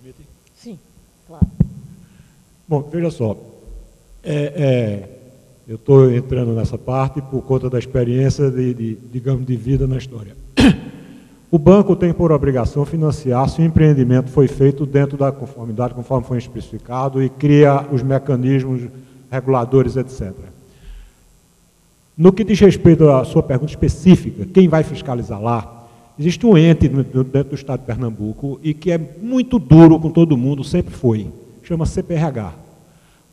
permite? Sim, claro. Bom, veja só, eu estou entrando nessa parte por conta da experiência digamos, de vida na história. O banco tem por obrigação financiar se o empreendimento foi feito dentro da conformidade, conforme foi especificado, e cria os mecanismos reguladores, etc. No que diz respeito à sua pergunta específica, quem vai fiscalizar lá, existe um ente dentro do Estado de Pernambuco e que é muito duro com todo mundo, sempre foi, chama CPRH.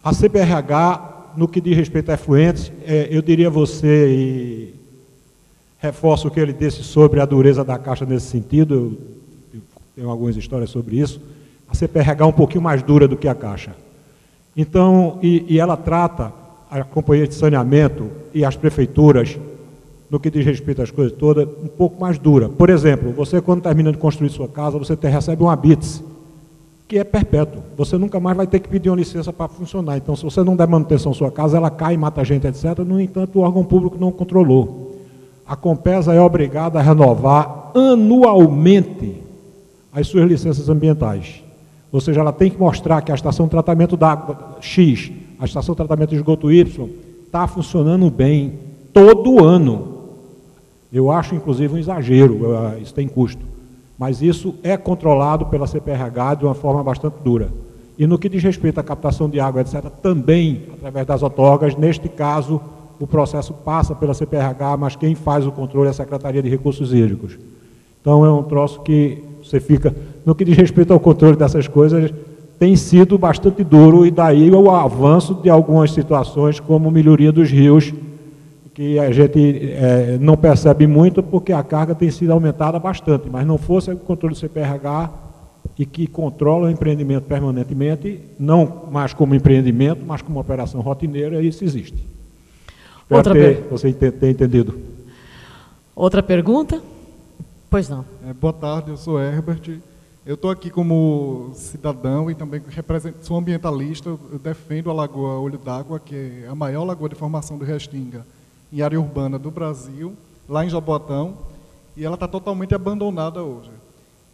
A CPRH, no que diz respeito a efluentes, eu diria a você, e reforço o que ele disse sobre a dureza da Caixa nesse sentido, eu tenho algumas histórias sobre isso, a CPRH é um pouquinho mais dura do que a Caixa. Então, e ela trata a companhia de saneamento e as prefeituras, no que diz respeito às coisas todas, um pouco mais dura. Por exemplo, você quando termina de construir sua casa, você recebe um habite, que é perpétuo. Você nunca mais vai ter que pedir uma licença para funcionar. Então, se você não der manutenção à sua casa, ela cai, mata gente, etc. No entanto, o órgão público não controlou. A Compesa é obrigada a renovar anualmente as suas licenças ambientais. Ou seja, ela tem que mostrar que a estação de tratamento da água X, a estação de tratamento de esgoto Y, está funcionando bem todo ano. Eu acho, inclusive, um exagero, isso tem custo. Mas isso é controlado pela CPRH de uma forma bastante dura. E no que diz respeito à captação de água, etc., também, através das outorgas, neste caso, o processo passa pela CPRH, mas quem faz o controle é a Secretaria de Recursos Hídricos. Então, é um troço que você fica... No que diz respeito ao controle dessas coisas, tem sido bastante duro, e daí o avanço de algumas situações, como melhoria dos rios, que a gente não percebe muito, porque a carga tem sido aumentada bastante, mas não fosse o controle do CPRH, e que controla o empreendimento permanentemente, não mais como empreendimento, mas como operação rotineira, isso existe. Você tem entendido. Outra pergunta? Pois não. Boa tarde, eu sou Herbert. Eu estou aqui como cidadão e também sou ambientalista. Eu defendo a Lagoa Olho d'Água, que é a maior lagoa de formação do Restinga em área urbana do Brasil, lá em Jabotão, e ela está totalmente abandonada hoje.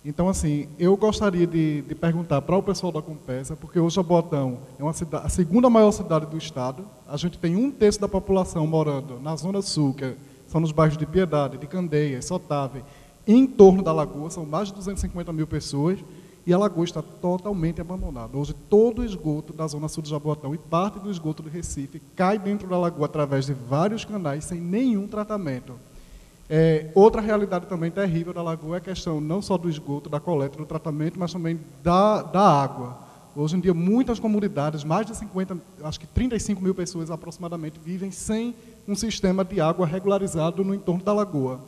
Então, assim, eu gostaria de perguntar para o pessoal da Compesa, porque hoje Jabotão é a segunda maior cidade do estado. A gente tem 1/3 da população morando na Zona Sul, que são nos bairros de Piedade, de Candeias, Sotave, em torno da lagoa, são mais de 250 mil pessoas, e a lagoa está totalmente abandonada. Hoje, todo o esgoto da Zona Sul de Jabotão e parte do esgoto do Recife cai dentro da lagoa através de vários canais, sem nenhum tratamento. Outra realidade também terrível da lagoa é a questão não só do esgoto, da coleta, do tratamento, mas também da água. Hoje em dia, muitas comunidades, mais de 50, acho que 35 mil pessoas aproximadamente, vivem sem um sistema de água regularizado no entorno da lagoa.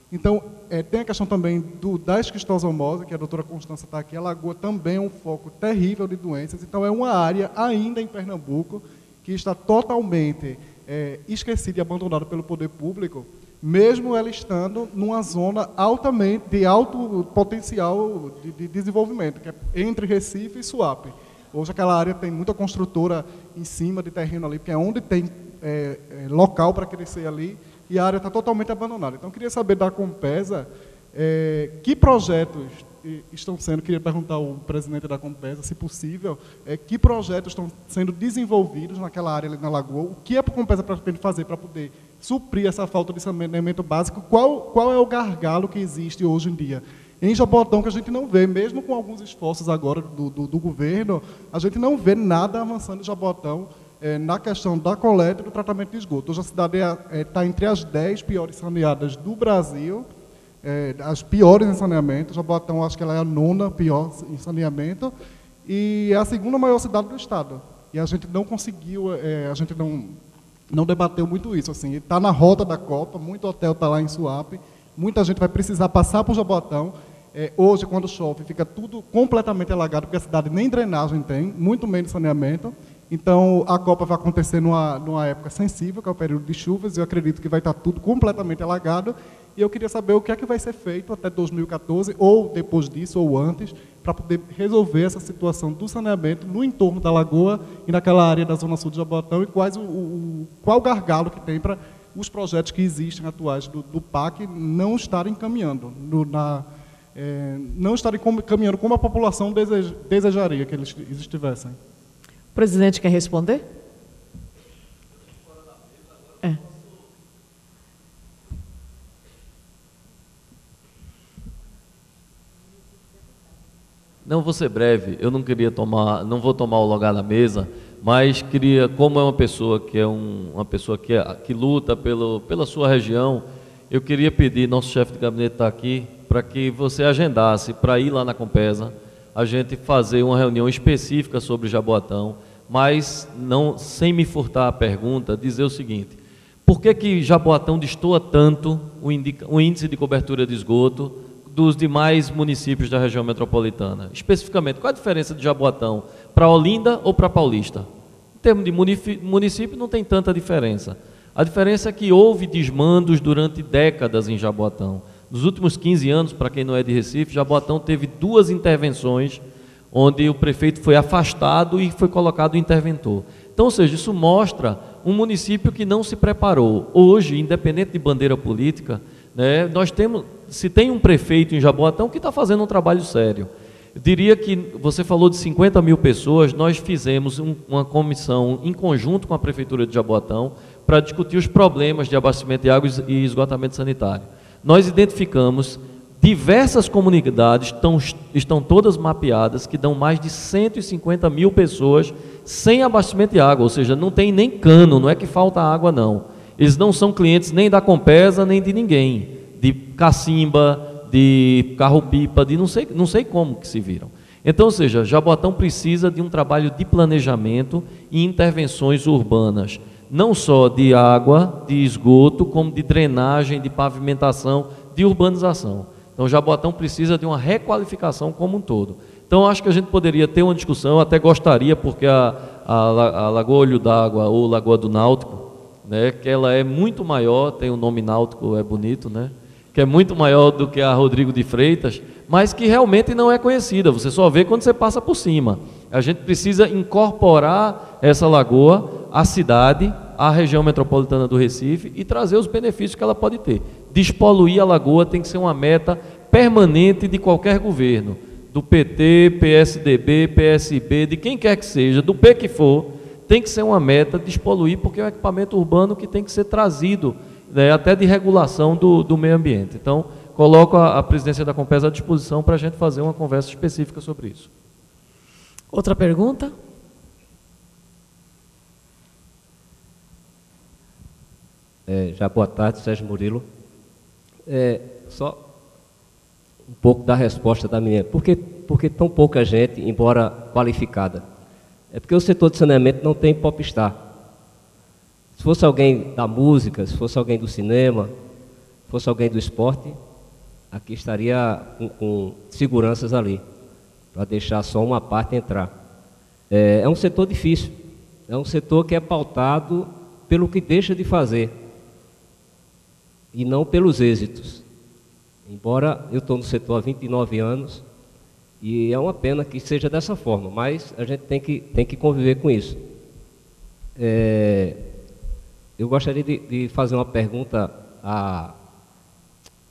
Então, tem a questão também da esquistossomose, que a doutora Constância está aqui. A lagoa também é um foco terrível de doenças. Então, é uma área ainda em Pernambuco que está totalmente esquecida e abandonada pelo poder público, mesmo ela estando numa zona de alto potencial de desenvolvimento, que é entre Recife e Suape. Hoje aquela área tem muita construtora em cima de terreno ali, porque é onde tem local para crescer ali, e a área está totalmente abandonada. Então, eu queria saber da Compesa que projetos estão sendo, queria perguntar ao presidente da Compesa, se possível, que projetos estão sendo desenvolvidos naquela área ali na lagoa, o que a Compesa pretende fazer para poder suprir essa falta de saneamento básico, qual é o gargalo que existe hoje em dia em Jabotão, que a gente não vê, mesmo com alguns esforços agora do governo, a gente não vê nada avançando em Jabotão na questão da coleta e do tratamento de esgoto. Hoje a cidade está entre as 10 piores saneadas do Brasil, as piores em saneamento. Jabotão, acho que ela é a 9ª pior em saneamento, e é a 2ª maior cidade do estado. E a gente não conseguiu, a gente não debateu muito isso. Assim, está na rota da Copa, muito hotel está lá em Suape, muita gente vai precisar passar por Jabotão. Hoje, quando chove, fica tudo completamente alagado, porque a cidade nem drenagem tem, muito menos saneamento. Então, a Copa vai acontecer numa época sensível, que é o período de chuvas, e eu acredito que vai estar tudo completamente alagado. E eu queria saber o que é que vai ser feito até 2014, ou depois disso, ou antes, para poder resolver essa situação do saneamento no entorno da lagoa e naquela área da Zona Sul de Jabotão, e qual o gargalo que tem para os projetos que existem atuais do PAC não estarem caminhando não estarem caminhando como a população desejaria que eles estivessem. O presidente quer responder? Não, vou ser breve. Eu não vou tomar o lugar na mesa, mas queria, como é uma pessoa que luta pela sua região, eu queria pedir, nosso chefe de gabinete está aqui, para que você agendasse para ir lá na Compesa, a gente fazer uma reunião específica sobre Jaboatão, mas não, sem me furtar a pergunta, dizer o seguinte: por que Jaboatão destoa tanto o índice de cobertura de esgoto dos demais municípios da região metropolitana? Especificamente, qual a diferença de Jaboatão para Olinda ou para Paulista? Em termos de município, não tem tanta diferença. A diferença é que houve desmandos durante décadas em Jaboatão. Nos últimos 15 anos, para quem não é de Recife, Jaboatão teve 2 intervenções onde o prefeito foi afastado e foi colocado o interventor. Então, ou seja, isso mostra um município que não se preparou. Hoje, independente de bandeira política, né, se tem um prefeito em Jaboatão que está fazendo um trabalho sério. Eu diria que você falou de 50 mil pessoas, nós fizemos uma comissão em conjunto com a Prefeitura de Jaboatão para discutir os problemas de abastecimento de água e esgotamento sanitário. Nós identificamos diversas comunidades, estão todas mapeadas, que dão mais de 150 mil pessoas sem abastecimento de água, ou seja, não tem nem cano, não é que falta água não. Eles não são clientes nem da Compesa, nem de ninguém, de cacimba, de carro-pipa, de não sei como que se viram. Então, ou seja, Jaboatão precisa de um trabalho de planejamento e intervenções urbanas, não só de água, de esgoto, como de drenagem, de pavimentação, de urbanização. Então, Jaboatão precisa de uma requalificação como um todo. Então, acho que a gente poderia ter uma discussão, eu até gostaria, porque a Lagoa Olho d'Água, ou Lagoa do Náutico, né, que ela é muito maior, tem o nome náutico, é bonito, né, que é muito maior do que a Rodrigo de Freitas, mas que realmente não é conhecida, você só vê quando você passa por cima. A gente precisa incorporar essa lagoa à cidade, à região metropolitana do Recife e trazer os benefícios que ela pode ter. Despoluir a lagoa tem que ser uma meta permanente de qualquer governo, do PT, PSDB, PSB, de quem quer que seja, do P que for, tem que ser uma meta despoluir, porque é um equipamento urbano que tem que ser trazido, né, até de regulação do meio ambiente. Então, coloco a presidência da Compesa à disposição para a gente fazer uma conversa específica sobre isso. Outra pergunta? Já boa tarde, Sérgio Murilo. Só um pouco da resposta da menina. Por que tão pouca gente, embora qualificada? É porque o setor de saneamento não tem popstar. Se fosse alguém da música, se fosse alguém do cinema, se fosse alguém do esporte, aqui estaria com seguranças ali, para deixar só uma parte entrar. É um setor difícil, é um setor que é pautado pelo que deixa de fazer e não pelos êxitos. Embora eu estou no setor há 29 anos e é uma pena que seja dessa forma, mas a gente tem que conviver com isso. Eu gostaria de fazer uma pergunta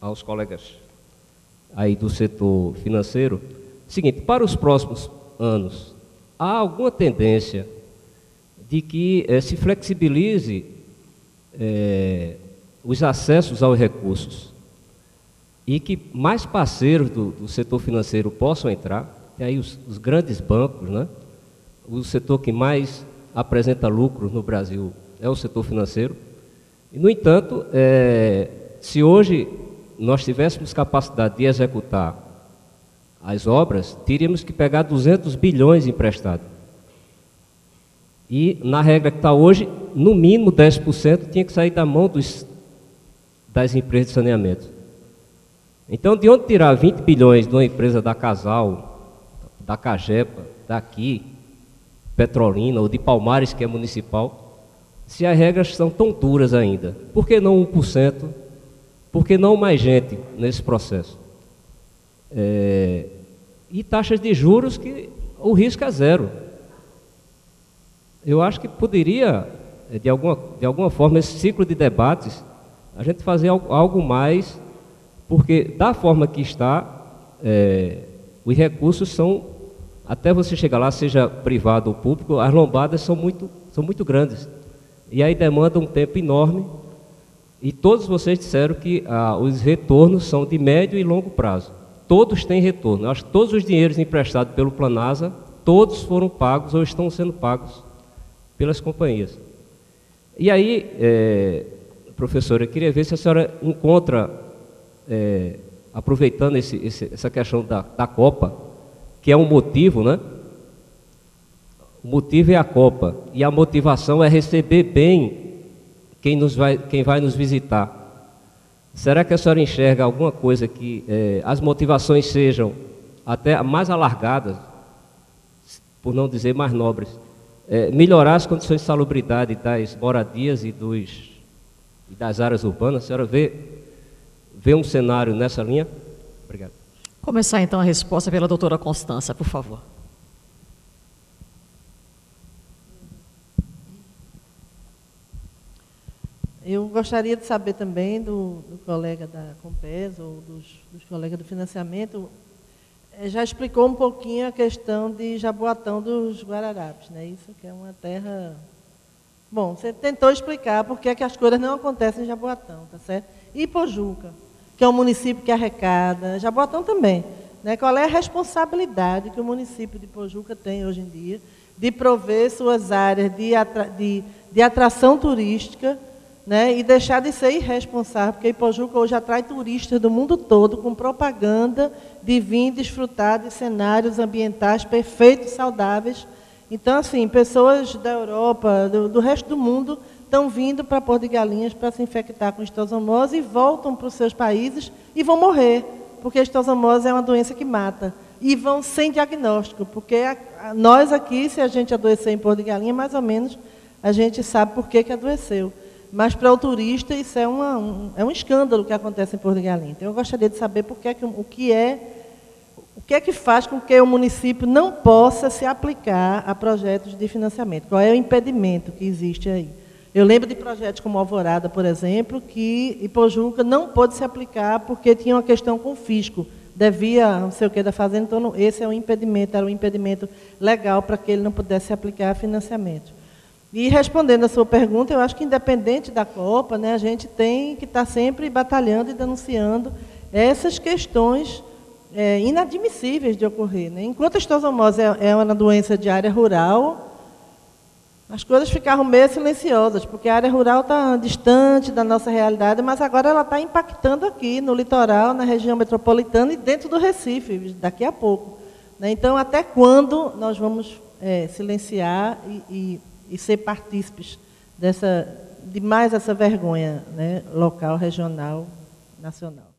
aos colegas aí do setor financeiro. Seguinte, para os próximos anos, há alguma tendência de que se flexibilize os acessos aos recursos e que mais parceiros do setor financeiro possam entrar? E aí os grandes bancos, né? O setor que mais apresenta lucros no Brasil é o setor financeiro. E, no entanto, se hoje nós tivéssemos capacidade de executar as obras, teríamos que pegar 200 bilhões emprestado. E, na regra que está hoje, no mínimo 10% tinha que sair da mão das empresas de saneamento. Então, de onde tirar 20 bilhões de uma empresa da Casal, da Cagepa, daqui, Petrolina, ou de Palmares, que é municipal, se as regras são tão duras ainda? Por que não 1%? Por que não mais gente nesse processo? E taxas de juros que o risco é zero. Eu acho que poderia, de alguma forma, esse ciclo de debates, a gente fazer algo mais, porque da forma que está, os recursos são, até você chegar lá, seja privado ou público, as lombadas são muito grandes. E aí demanda um tempo enorme. E todos vocês disseram que os retornos são de médio e longo prazo. Todos têm retorno. Eu acho que todos os dinheiros emprestados pelo Planasa, todos foram pagos ou estão sendo pagos pelas companhias. E aí, professora, eu queria ver se a senhora encontra, aproveitando essa questão da Copa, que é um motivo, né? O motivo é a Copa, e a motivação é receber bem quem vai nos visitar. Será que a senhora enxerga alguma coisa que as motivações sejam até mais alargadas, por não dizer mais nobres? Melhorar as condições de salubridade das moradias e das áreas urbanas? A senhora vê um cenário nessa linha? Obrigado. Começar então a resposta pela doutora Constança, por favor. Eu gostaria de saber também do colega da Compes ou dos colegas do financiamento, já explicou um pouquinho a questão de Jaboatão dos Guararapes, né? Isso que é uma terra... Bom, você tentou explicar por que as coisas não acontecem em Jaboatão, tá certo? E Pojuca, que é um município que arrecada, Jaboatão também, né? Qual é a responsabilidade que o município de Pojuca tem hoje em dia de prover suas áreas de atração turística, né, e deixar de ser irresponsável, porque Ipojuca hoje atrai turistas do mundo todo com propaganda de vir desfrutar de cenários ambientais perfeitos, saudáveis. Então, assim, pessoas da Europa, do resto do mundo, estão vindo para Porto de Galinhas para se infectar com histosomose e voltam para os seus países e vão morrer, porque a histosomose é uma doença que mata. E vão sem diagnóstico, porque nós aqui, se a gente adoecer em Porto de Galinhas, mais ou menos, a gente sabe por que adoeceu. Mas para o turista isso é um escândalo que acontece em Porto de Galinhas. Então eu gostaria de saber o que é que faz com que o município não possa se aplicar a projetos de financiamento. Qual é o impedimento que existe aí? Eu lembro de projetos como Alvorada, por exemplo, que Ipojuca não pôde se aplicar porque tinha uma questão com o fisco. Devia não sei o que da fazenda, então esse é um impedimento, era um impedimento legal para que ele não pudesse se aplicar a financiamento. E respondendo a sua pergunta, eu acho que independente da Copa, né, a gente tem que estar sempre batalhando e denunciando essas questões inadmissíveis de ocorrer, né? Enquanto a histosomose é uma doença de área rural, as coisas ficaram meio silenciosas, porque a área rural está distante da nossa realidade, mas agora ela está impactando aqui no litoral, na região metropolitana e dentro do Recife, daqui a pouco, né? Então, até quando nós vamos silenciar e ser partícipes de mais essa vergonha, né, local, regional, nacional?